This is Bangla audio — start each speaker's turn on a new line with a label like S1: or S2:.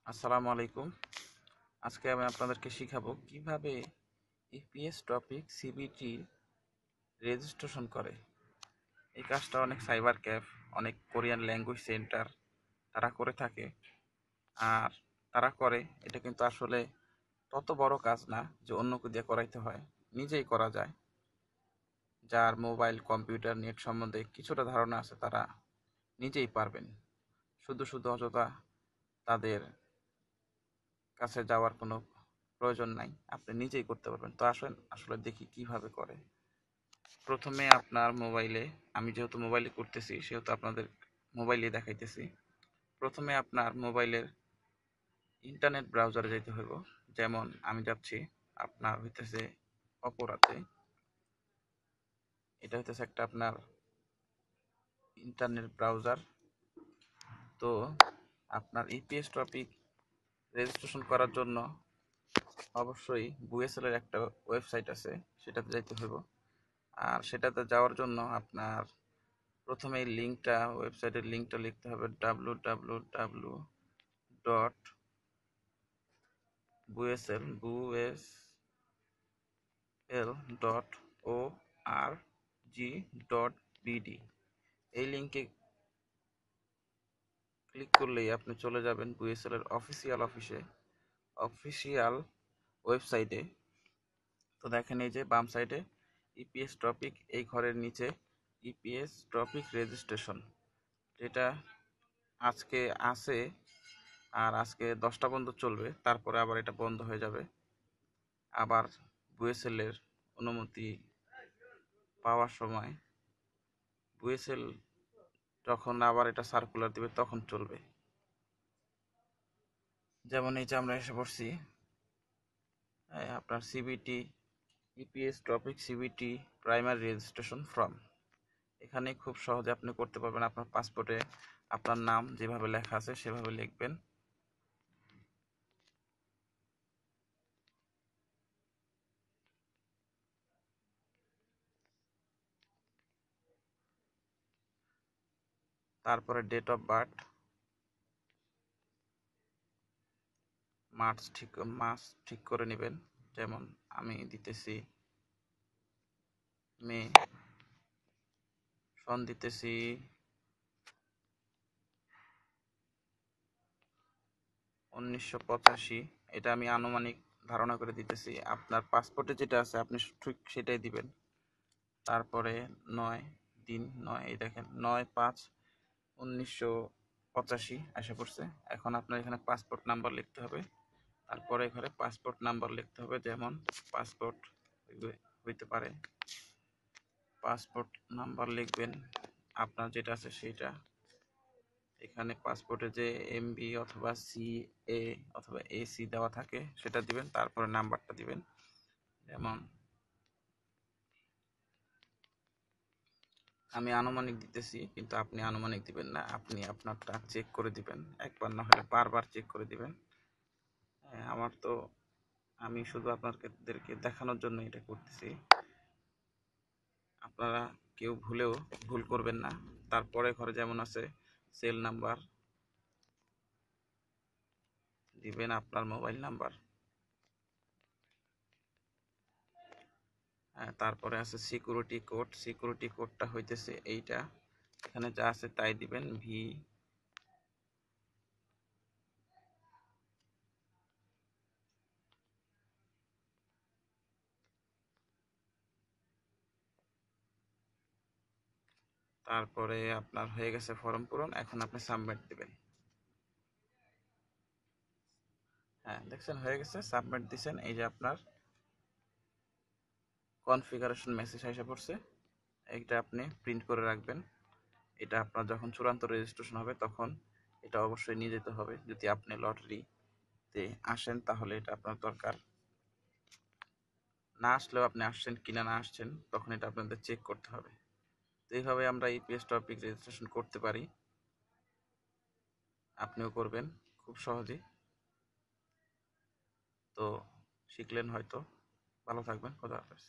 S1: আসসালামু আলাইকুম। আজকে আমি আপনাদেরকে শিখাবো কিভাবে ইপিএস টপিক সিবিটি রেজিস্ট্রেশন করে। এই কাজটা অনেক সাইবার ক্যাফ, অনেক কোরিয়ান ল্যাঙ্গুয়েজ সেন্টার তারা করে থাকে। আর তারা করে এটা কিন্তু আসলে তত বড় কাজ না যে অন্যকে দিয়ে করাইতে হয়, নিজেই করা যায়। যার মোবাইল, কম্পিউটার, নেট সম্বন্ধে কিছুটা ধারণা আছে তারা নিজেই পারবেন। শুধু শুধু অযথা তাদের কাছে যাওয়ার কোনো প্রয়োজন নাই, আপনি নিজেই করতে পারবেন। তো আসেন আসলে দেখি কিভাবে করে। প্রথমে আপনার মোবাইলে, আমি যেহেতু মোবাইলে করতেছি সেহেতু আপনাদের মোবাইলে দেখাইতেছি। প্রথমে আপনার মোবাইলের ইন্টারনেট ব্রাউজারে যেতে হইব। যেমন আমি যাচ্ছি, আপনার হইতেছে অপরাতে, এটা হইতেছে একটা আপনার ইন্টারনেট ব্রাউজার। তো আপনার ইপিএস টপিক রেজিস্ট্রেশন করার জন্য অবশ্যই বুয়েসেলের একটা ওয়েবসাইট আছে, সেটাতে যাইতে হইব। আর সেটাতে যাওয়ার জন্য আপনার প্রথমে ওয়েবসাইটের লিঙ্কটা লিখতে হবে www.buesl.org.bd। এই লিঙ্কে ক্লিক করলেই আপনি চলে যাবেন বুয়েসেলের অফিসিয়াল ওয়েবসাইটে। তো দেখেন এই যে বাম সাইডে ইপিএস টপিক, এই ঘরের নিচে ইপিএস টপিক রেজিস্ট্রেশন, যেটা আজকে আছে। আর আজকে 10টা পর্যন্ত চলবে, তারপরে আবার এটা বন্ধ হয়ে যাবে। আবার বুয়েসেলের অনুমতি পাওয়ার সময় বুয়েসেল যখন আবার এটা সার্কুলার দিবে তখন চলবে। যেমন এই যে আমরা এসে পড়ছি আপনার CBT EPS topic CBT primary registration form. এখানে খুব সহজে আপনি করতে পারবেন। আপনার পাসপোর্টে আপনার নাম যেভাবে লেখা আছে সেভাবে লিখবেন। তারপরে ডেট অফ বার্থ, মাস ঠিক করে নেবেন। যেমন আমি দিতেছি মে, সন দিতেছি 1985। এটা আমি আনুমানিক ধারণা করে দিতেছি, আপনার পাসপোর্টে যেটা আছে আপনি ঠিক সেটাই দিবেন। তারপরে 9 দিন 9, এই দেখেন 9/5/1985 আসা পড়ছে। এখন আপনার এখানে পাসপোর্ট নাম্বার লিখতে হবে। তারপরে এখানে পাসপোর্ট নাম্বার লিখতে হবে। যেমন পাসপোর্ট হইতে পারে, পাসপোর্ট নাম্বার লিখবেন আপনার যেটা আছে সেইটা। এখানে পাসপোর্টে যে এমবি অথবা সিএ অথবা এসি দেওয়া থাকে সেটা দিবেন, তারপরে নাম্বারটা দিবেন। যেমন আমি আনুমানিক দিতেছি, কিন্তু আপনি আনুমানিক দিবেন না, আপনি আপনারটা চেক করে দিবেন। একবার না হলে বারবার চেক করে দিবেন। হ্যাঁ, আমি শুধু আপনাদেরকে দেখানোর জন্য এটা করতেছি। আপনারা কেউ ভুল করবেন না। তারপরে ঘরে যেমন আছে সেল নাম্বার দিবেন, আপনার মোবাইল নাম্বার। তারপরে আছে সিকিউরিটি কোডটা হইতেছে এইটা। এখানে যা আছে তাই দিবেন। তারপরে আপনার হয়ে গেছে ফর্ম পূরণ, এখন আপনি সাবমিট দিবেন। হ্যাঁ, দেখছেন হয়ে গেছে, সাবমিট দিছেন। এই যে আপনার কনফিগারেশন মেসেজ এসে পড়ছে, এইটা আপনি প্রিন্ট করে রাখবেন। এটা আপনার যখন চূড়ান্ত রেজিস্ট্রেশন হবে তখন এটা অবশ্যই নিয়ে যেতে হবে। যদি আপনি লটারিতে আসেন তাহলে এটা আপনার দরকার। না আসলেও আপনি আসছেন কিনা না আসছেন তখন এটা আপনাদের চেক করতে হবে। তো এইভাবে আমরা ইপিএস টপিক রেজিস্ট্রেশন করতে পারি। আপনিও করবেন খুব সহজেই। তো শিখলেন হয়তো। ভালো থাকবেন, খোদা হাফেজ।